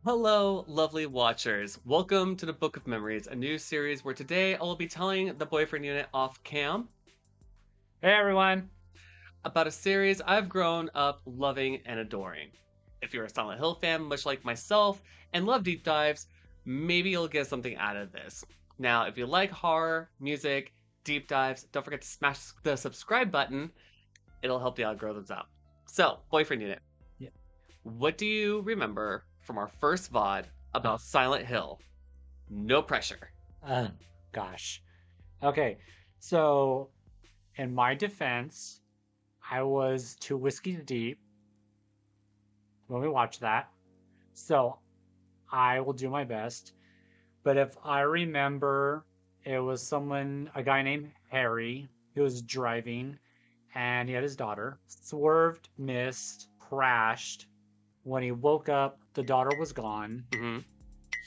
Hello, lovely watchers. Welcome to the Book of Memories, a new series where today I will be telling the boyfriend unit off cam Hey everyone! about a series I've grown up loving and adoring. If you're a Silent Hill fan, much like myself, and love deep dives, maybe you'll get something out of this. Now, if you like horror, music, deep dives, don't forget to smash the subscribe button. It'll help the algorithms out. So, boyfriend unit, Yeah. what do you remember from our first VOD about Silent Hill? No pressure. Uh, Gosh. Okay, so in my defense, I was too whiskey deep when we watched that. So I will do my best. But if I remember, it was a guy named Harry, who was driving and he had his daughter, swerved, missed, crashed. When he woke up, the daughter was gone. Mm-hmm.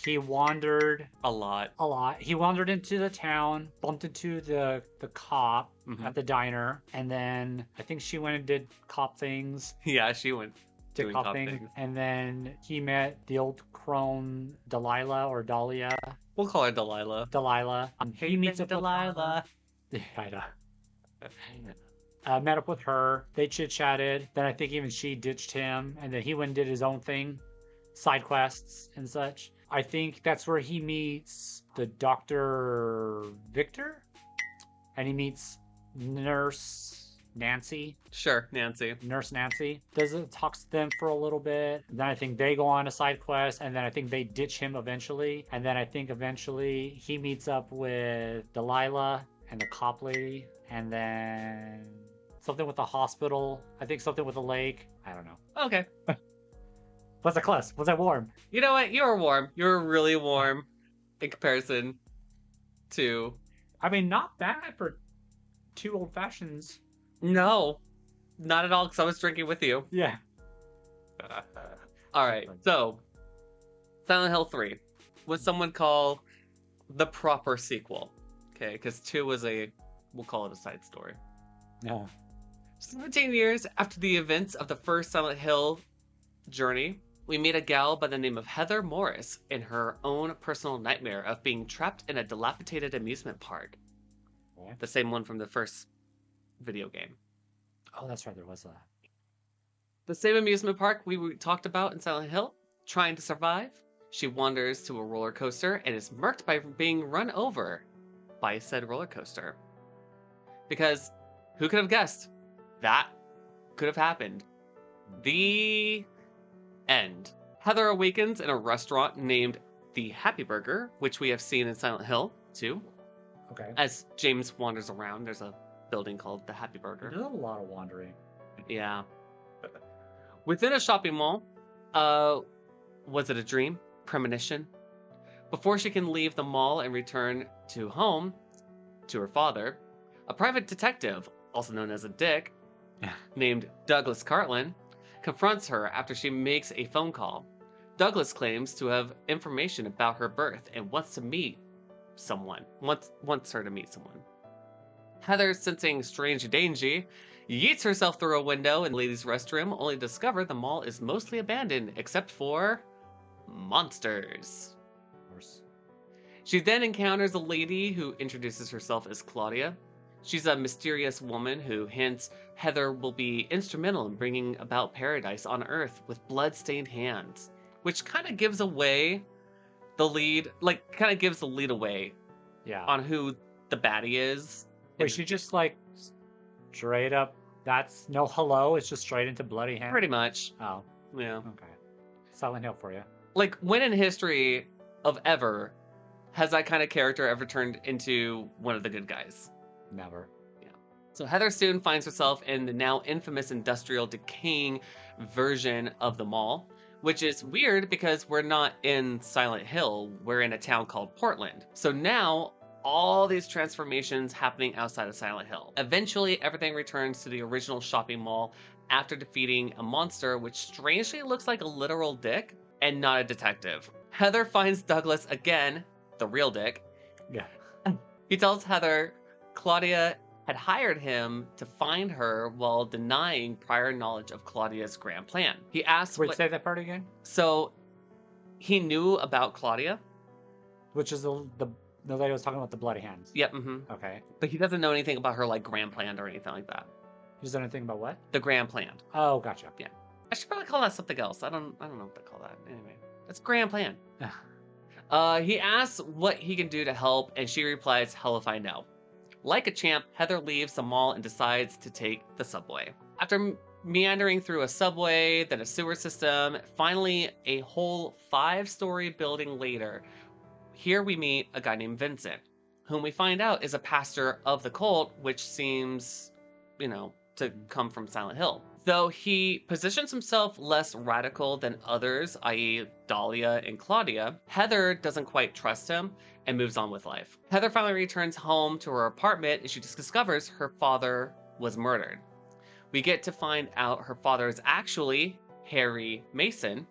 He wandered A lot. a lot. He wandered into the town, bumped into the cop Mhm. at the diner, and then I think she went and did cop things. Yeah, she went Did doing cop cop things, things. and then he met the old crone Delilah or Dahlia. We'll call her Delilah. Delilah. He meets up Delilah. with her. I know. Met up with her. They chit chatted. Then I think even she ditched him, and then he went and did his own thing, side quests and such. I think that's where he meets the Dr. Victor, and he meets Nurse Nancy. Sure, Nancy. Nurse Nancy talks to them for a little bit. Then I think they go on a side quest, and then I think they ditch him eventually. And then I think eventually he meets up with Delilah and the cop lady, and then something with the hospital. I think something with a lake. I don't know. Okay. Was that close? Was that warm? You know what? You were warm. You were really warm in comparison to. I mean, not bad for two old fashions. No, not at all, because I was drinking with you. Yeah. All right, so Silent Hill 3 was someone call the proper sequel. Okay, because 2 was we'll call it a side story. No. 17 years after the events of the first Silent Hill journey, we meet a gal by the name of Heather Morris in her own personal nightmare of being trapped in a dilapidated amusement park. What? The same one from the first video game. Oh, that's right. There was that. The same amusement park we talked about in Silent Hill. Trying to survive, she wanders to a roller coaster and is murked by being run over by said roller coaster. Because who could have guessed that could have happened? The end. Heather awakens in a restaurant named the Happy Burger, which we have seen in Silent Hill 2. Okay. As James wanders around, there's a building called the Happy Burger. There's a lot of wandering. Yeah. Within a shopping mall, was it a dream? Premonition? Before she can leave the mall and return to home, to her father, a private detective, also known as a dick, named Douglas Cartlin, confronts her after she makes a phone call. Douglas claims to have information about her birth and wants her to meet someone. Heather, sensing strange danger, yeets herself through a window in the ladies' restroom, only to discover the mall is mostly abandoned except for monsters. Of course. She then encounters a lady who introduces herself as Claudia. She's a mysterious woman who hints Heather will be instrumental in bringing about paradise on Earth with blood-stained hands, which kind of gives away the lead, away Yeah. on who the baddie is. Wait, she just like straight up. That's no hello. It's just straight into bloody hand. Pretty much. Oh, Yeah. okay. Silent Hill for you. Like, when in history of ever has that kind of character ever turned into one of the good guys? Never. So Heather soon finds herself in the now infamous industrial decaying version of the mall, which is weird because we're not in Silent Hill, we're in a town called Portland. So now, all these transformations happening outside of Silent Hill. Eventually, everything returns to the original shopping mall after defeating a monster which strangely looks like a literal dick and not a detective. Heather finds Douglas again, the real dick. Yeah. He tells Heather Claudia had hired him to find her while denying prior knowledge of Claudia's grand plan. He asks Wait, say that part again. So he knew about Claudia. Which is the lady I was talking about, the bloody hands. Yep. Mm-hmm. Okay. But he doesn't know anything about her like grand plan or anything like that. He doesn't know anything about what? The grand plan. Oh, gotcha. Yeah. I should probably call that something else. I don't know what to call that. Anyway, that's grand plan. He asks what he can do to help, and she replies, "Hell if I know." Like a champ, Heather leaves the mall and decides to take the subway. After meandering through a subway, then a sewer system, finally a whole 5-story building later, here we meet a guy named Vincent, whom we find out is a pastor of the cult, which seems, to come from Silent Hill. Though he positions himself less radical than others, i.e. Dahlia and Claudia, Heather doesn't quite trust him and moves on with life. Heather finally returns home to her apartment and she discovers her father was murdered. We get to find out her father is actually Harry Mason,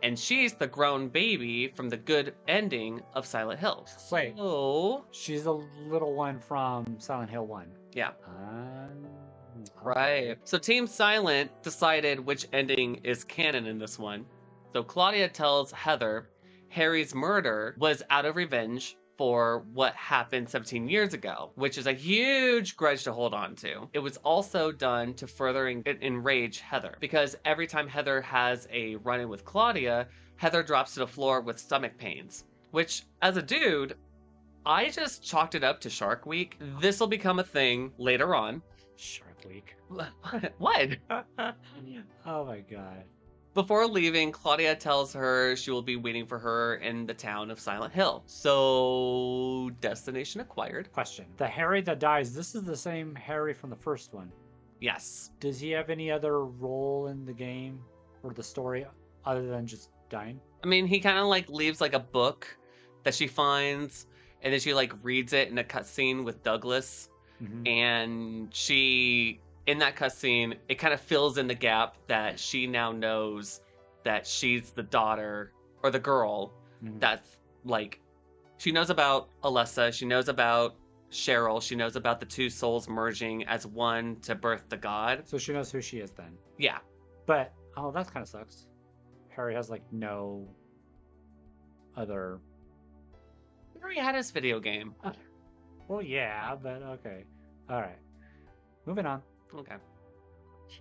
and she's the grown baby from the good ending of Silent Hill. Wait. So... she's the little one from Silent Hill 1. Yeah. Okay. Right. So Team Silent decided which ending is canon in this one. So Claudia tells Heather Harry's murder was out of revenge for what happened 17 years ago, which is a huge grudge to hold on to. It was also done to further enrage Heather, because every time Heather has a run-in with Claudia, Heather drops to the floor with stomach pains, which, as a dude, I just chalked it up to Shark Week. This will become a thing later on. Shark Week. What? Oh my god. Before leaving, Claudia tells her she will be waiting for her in the town of Silent Hill. So, destination acquired. Question. The Harry that dies, this is the same Harry from the first one. Yes. Does he have any other role in the game or the story other than just dying? I mean, he kind of like leaves like a book that she finds, and then she like reads it in a cutscene with Douglas. Mm-hmm. And she, in that cutscene, it kind of fills in the gap that she now knows that she's the daughter or the girl that's like, she knows about Alessa, she knows about Cheryl, she knows about the two souls merging as one to birth the god. So she knows who she is then. Yeah. But, oh, that kind of sucks. Harry has like no other... Harry had his video game. Well, yeah, but okay. Alright. Moving on. Okay.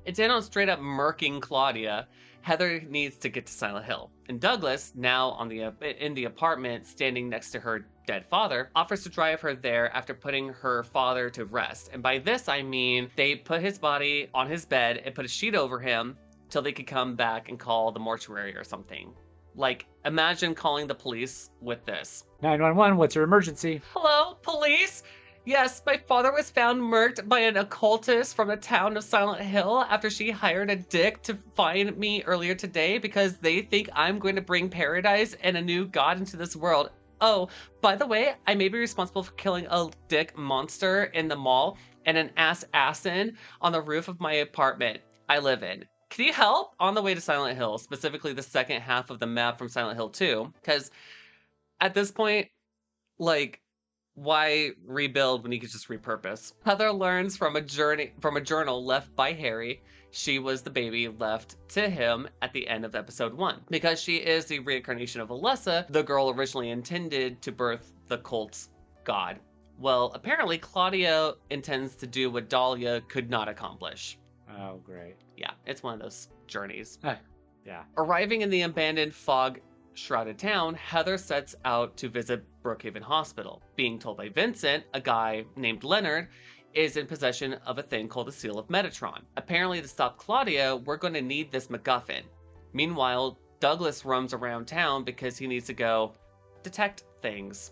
Intent on straight up murking Claudia, Heather needs to get to Silent Hill. And Douglas, now in the apartment standing next to her dead father, offers to drive her there after putting her father to rest. And by this I mean they put his body on his bed and put a sheet over him till they could come back and call the mortuary or something. Like, imagine calling the police with this. 911, what's your emergency? Hello, police? Yes, my father was found murked by an occultist from the town of Silent Hill after she hired a dick to find me earlier today because they think I'm going to bring paradise and a new god into this world. Oh, by the way, I may be responsible for killing a dick monster in the mall and an assassin on the roof of my apartment I live in. Can you help? On the way to Silent Hill, specifically the second half of the map from Silent Hill 2, because at this point, like, why rebuild when you could just repurpose? Heather learns from a journal left by Harry. She was the baby left to him at the end of episode 1. Because she is the reincarnation of Alessa, the girl originally intended to birth the cult's god. Well, apparently Claudia intends to do what Dahlia could not accomplish. Oh, great. Yeah, it's one of those journeys. Yeah. Arriving in the abandoned fog-shrouded town, Heather sets out to visit Brookhaven Hospital, being told by Vincent, a guy named Leonard, is in possession of a thing called the Seal of Metatron. Apparently, to stop Claudia, we're going to need this MacGuffin. Meanwhile, Douglas roams around town because he needs to go detect things.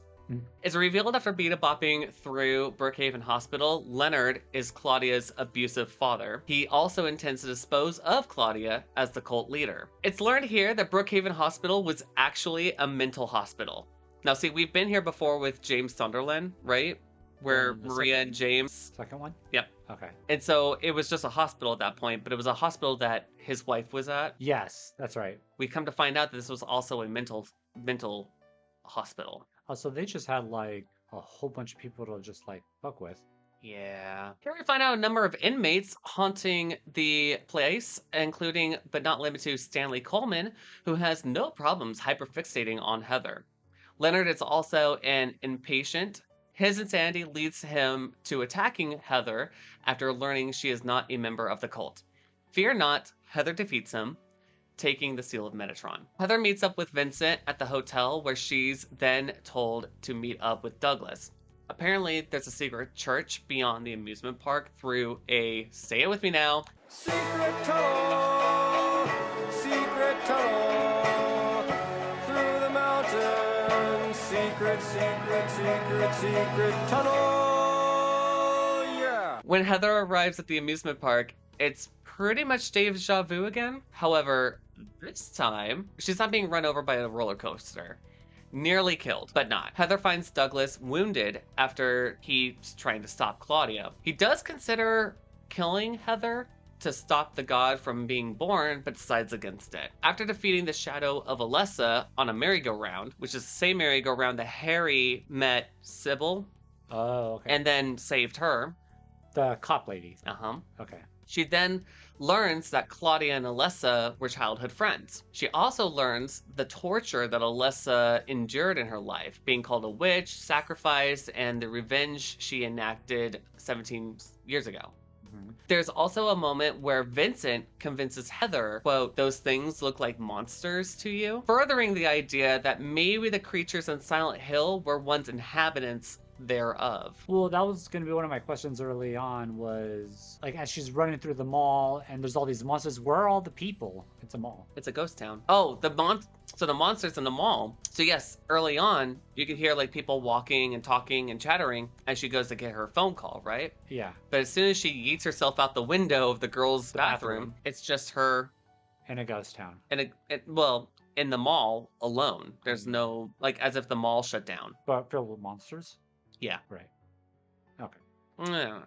It's revealed after beta-bopping through Brookhaven Hospital, Leonard is Claudia's abusive father. He also intends to dispose of Claudia as the cult leader. It's learned here that Brookhaven Hospital was actually a mental hospital. Now, see, we've been here before with James Sunderland, right? Where Maria and James... Second one? Yep. Okay. And so it was just a hospital at that point, but it was a hospital that his wife was at. Yes, that's right. We come to find out that this was also a mental hospital. Oh, so they just had like a whole bunch of people to just like fuck with. Yeah. Here we find out a number of inmates haunting the place, including but not limited to Stanley Coleman, who has no problems hyperfixating on Heather. Leonard is also an impatient. His insanity leads him to attacking Heather after learning she is not a member of the cult. Fear not, Heather defeats him, taking the seal of Metatron. Heather meets up with Vincent at the hotel where she's then told to meet up with Douglas. Apparently, there's a secret church beyond the amusement park through a, say it with me now, secret tunnel through the mountains. Secret tunnel. Yeah. When Heather arrives at the amusement park, it's pretty much deja vu again. However, this time, she's not being run over by a roller coaster. Nearly killed, but not. Heather finds Douglas wounded after he's trying to stop Claudia. He does consider killing Heather to stop the god from being born, but decides against it. After defeating the shadow of Alessa on a merry-go-round, which is the same merry-go-round that Harry met Sybil Oh, okay. and then saved her. The cop lady. Okay. She then learns that Claudia and Alessa were childhood friends. She also learns the torture that Alessa endured in her life, being called a witch, sacrificed, and the revenge she enacted 17 years ago. Mhm. There's also a moment where Vincent convinces Heather, quote, "Those things look like monsters to you," furthering the idea that maybe the creatures in Silent Hill were once inhabitants thereof. Well, that was going to be one of my questions early on was, like, as she's running through the mall and there's all these monsters, where are all the people? It's a mall. It's a ghost town. Oh, the monsters in the mall. So yes, early on, you could hear like people walking and talking and chattering as she goes to get her phone call, right? Yeah. But as soon as she yeets herself out the window of the girls' bathroom, it's just her In a ghost town. in in the mall alone. There's no, like, as if the mall shut down. But filled with monsters? Yeah. Right. Okay. No.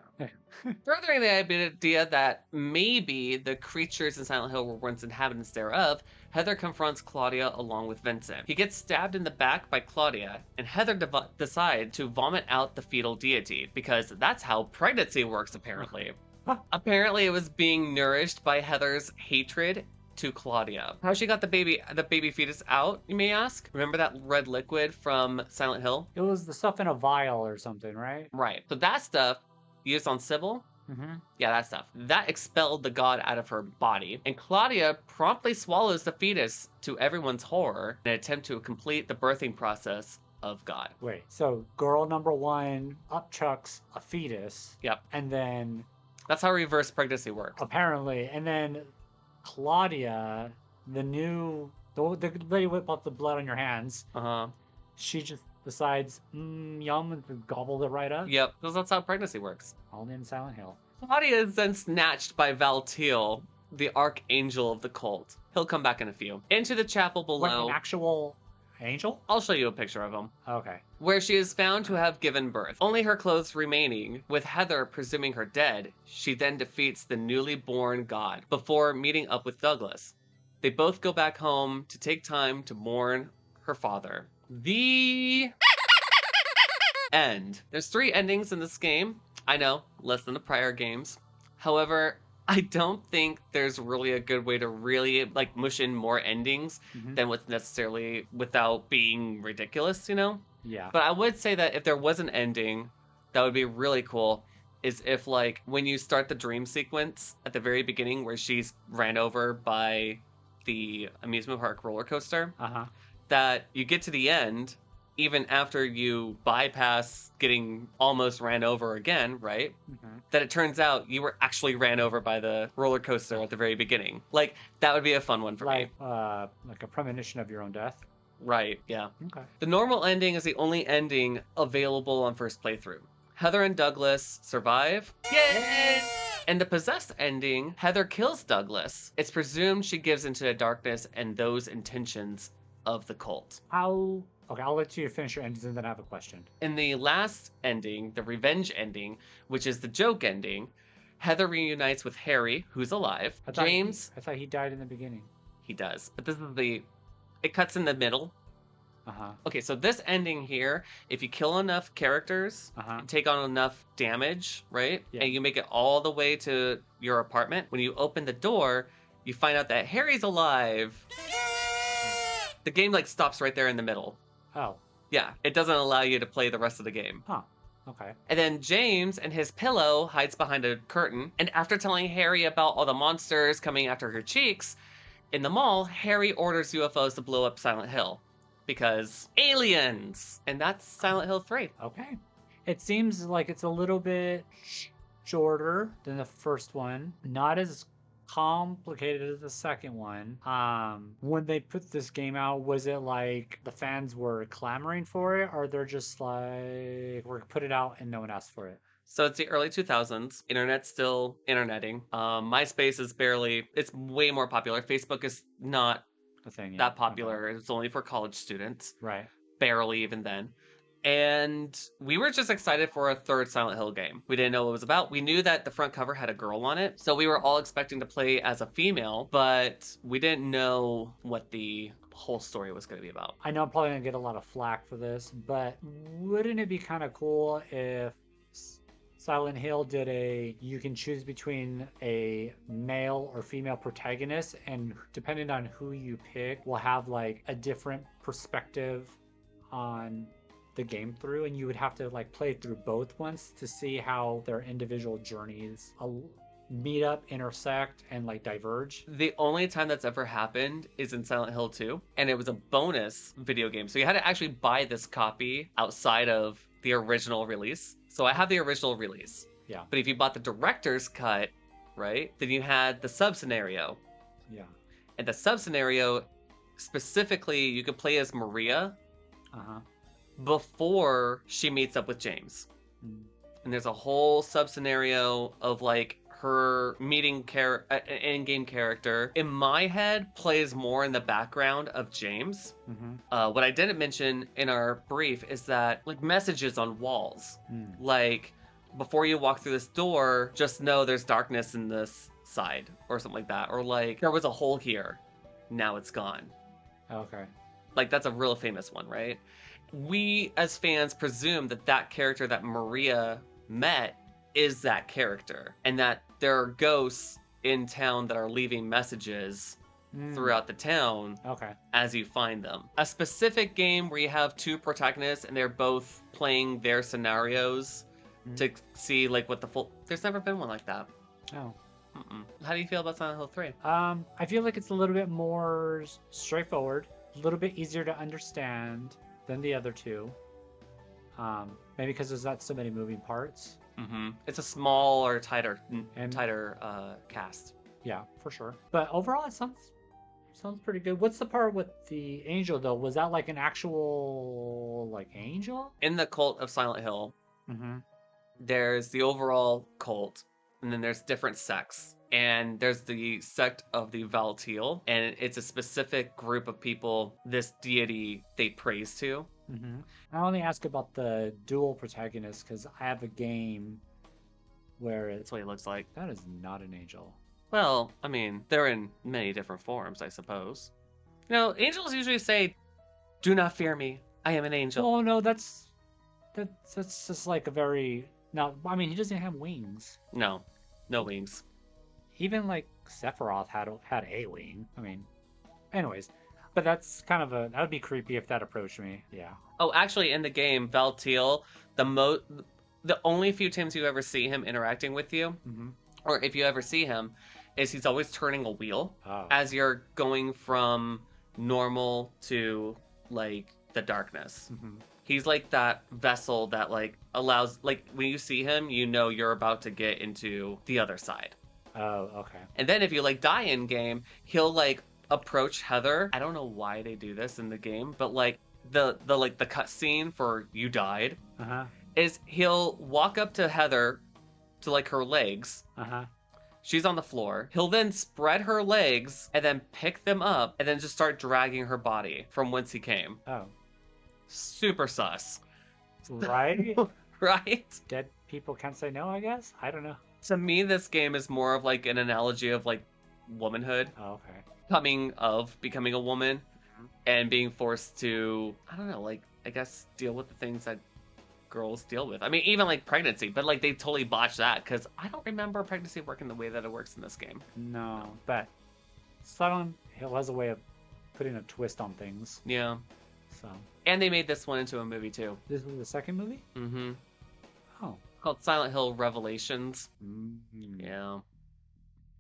Furthering the idea that maybe the creatures in Silent Hill were once inhabitants thereof, Heather confronts Claudia along with Vincent. He gets stabbed in the back by Claudia, and Heather decides to vomit out the fetal deity, because that's how pregnancy works, apparently. Apparently, it was being nourished by Heather's hatred to Claudia. How she got the baby fetus out, you may ask? Remember that red liquid from Silent Hill? It was the stuff in a vial or something, right? Right. So that stuff used on Sybil, Mm-hmm. yeah, that stuff, that expelled the god out of her body, and Claudia promptly swallows the fetus to everyone's horror in an attempt to complete the birthing process of God. Wait, so girl number one upchucks a fetus. Yep. And then That's how reverse pregnancy works. apparently, and then Claudia, the lady whip up the blood on your hands, Uh-huh. she just decides, yum, and gobbled it right up. Yep, because that's how pregnancy works. Only in Silent Hill. Claudia is then snatched by Valtiel, the archangel of the cult. He'll come back in a few. Into the chapel What, below. an actual angel? I'll show you a picture of him. Okay. Where she is found to have given birth. Only her clothes remaining, with Heather presuming her dead, she then defeats the newly born god before meeting up with Douglas. They both go back home to take time to mourn her father. The end. There's 3 endings in this game. I know, less than the prior games. However, I don't think there's really a good way to really like mush in more endings Mhm. than what's necessarily without being ridiculous, you know? Yeah. But I would say that if there was an ending, that would be really cool. Is if like when you start the dream sequence at the very beginning where she's ran over by the amusement park roller coaster, Uh-huh. that you get to the end, even after you bypass getting almost ran over again, right? Mm-hmm. That it turns out you were actually ran over by the roller coaster at the very beginning. Like, that would be a fun one for me. Like a premonition of your own death. Right, yeah. Okay. The normal ending is the only ending available on first playthrough. Heather and Douglas survive. Yay! And the possessed ending, Heather kills Douglas. It's presumed she gives into the darkness and those intentions of the cult. Okay, I'll let you finish your endings and then I have a question. In the last ending, the revenge ending, which is the joke ending, Heather reunites with Harry, who's alive. I thought James, I thought he died in the beginning. he does. But this is it cuts in the middle. Uh-huh. Okay, so this ending here, if you kill enough characters, Uh-huh. take on enough damage, right? Yeah. And you make it all the way to your apartment, when you open the door, you find out that Harry's alive. The game like stops right there in the middle. Oh. Yeah, it doesn't allow you to play the rest of the game. Huh. Okay. And then James and his pillow hides behind a curtain, and after telling Harry about all the monsters coming after her cheeks, in the mall, Harry orders UFOs to blow up Silent Hill. Because aliens! And that's Silent Hill 3. Okay. It seems like it's a little bit shorter than the first one. Not as complicated as the second one. When they put this game out, was it like the fans were clamoring for it, or they're just like, we're put it out and no one asked for it? So it's the early 2000s. Internet's still interneting. MySpace is barely, it's way more popular. Facebook is not The thing, yeah. that popular. It's only for college students. Right. Barely even then. And we were just excited for a third Silent Hill game. We didn't know what it was about. We knew that the front cover had a girl on it, so we were all expecting to play as a female, but we didn't know what the whole story was going to be about. I know I'm probably gonna get a lot of flack for this, but wouldn't it be kind of cool if Silent Hill did you can choose between a male or female protagonist, and depending on who you pick, will have like a different perspective on the game through, and you would have to like play through both once to see how their individual journeys meet up, intersect, and like diverge. The only time that's ever happened is in Silent Hill 2, and it was a bonus video game. So you had to actually buy this copy outside of the original release. So I have the original release. Yeah. But if you bought the director's cut, right, then you had the sub-scenario. Yeah. And the sub-scenario, specifically, you could play as Maria Uh-huh. before she meets up with James. Mm. And there's a whole sub-scenario of, like, her meeting an in-game character. In my head, plays more in the background of James. Mm-hmm. What I didn't mention in our brief is that, like, messages on walls. Mm. Like, before you walk through this door, just know there's darkness in this side, or something like that. Or, like, there was a hole here, now it's gone. Okay. Like, that's a real famous one, right? We, as fans, presume that that character that Maria met is that character, and that there are ghosts in town that are leaving messages throughout the town as you find them. A specific game where you have two protagonists and they're both playing their scenarios to see like what the full... There's never been one like that. Oh. How do you feel about Silent Hill 3? I feel like it's a little bit more straightforward, a little bit easier to understand than the other two. Maybe because there's not so many moving parts. It's a smaller, tighter cast. Yeah, for sure. But overall, it sounds pretty good. What's the part with the angel though? Was that like an actual like angel? In the cult of Silent Hill, there's the overall cult, and then there's different sects. And there's the sect of the Valtiel, and it's a specific group of people this deity they praise to. I only ask about the dual protagonist because I have a game where That's what he looks like. that is not an angel. Well, I mean, they're in many different forms, I suppose. You know, angels usually say, "Do not fear me, I am an angel." Oh no, that's just like a very now. I mean, he doesn't have wings. No wings. Even like Sephiroth had a wing. I mean, anyways, but that's kind of that would be creepy if that approached me. Yeah. Oh, actually, in the game, Valtiel, the only few times you ever see him interacting with you, or if you ever see him, is he's always turning a wheel as you're going from normal to like the darkness. He's like that vessel that like allows, like when you see him, you know you're about to get into the other side. Oh, okay. And then if you like die in game, he'll like approach Heather. I don't know why they do this in the game, but like the cutscene for you died is he'll walk up to Heather to like her legs. She's on the floor. He'll then spread her legs and then pick them up and then just start dragging her body from whence he came. Oh. Super sus. Right? Right? Dead people can't say no, I guess? I don't know. To me, this game is more of like an analogy of like womanhood. Oh, okay. Becoming a woman. and being forced to, I don't know, like, I guess deal with the things that girls deal with. I mean, even like pregnancy, but like they totally botched that because I don't remember pregnancy working the way that it works in this game. No, but Silent Hill has a way of putting a twist on things. Yeah. So. And they made this one into a movie too. This was the second movie? Mm-hmm. Oh. Called Silent Hill Revelations. Mm-hmm. Yeah.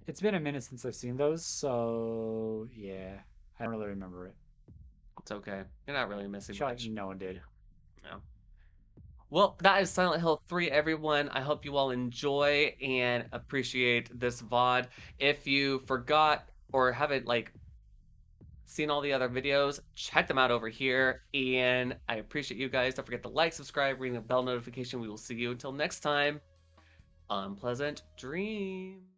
It's been a minute since I've seen those, so yeah. I don't really remember it. It's okay. You're not really missing Sure, much. no one did. No. Well, that is Silent Hill 3, everyone. I hope you all enjoy and appreciate this VOD. If you forgot or haven't, like, seen all the other videos, check them out over here. And I appreciate you guys. Don't forget to like, subscribe, ring the bell notification. We will see you until next time. Unpleasant dreams.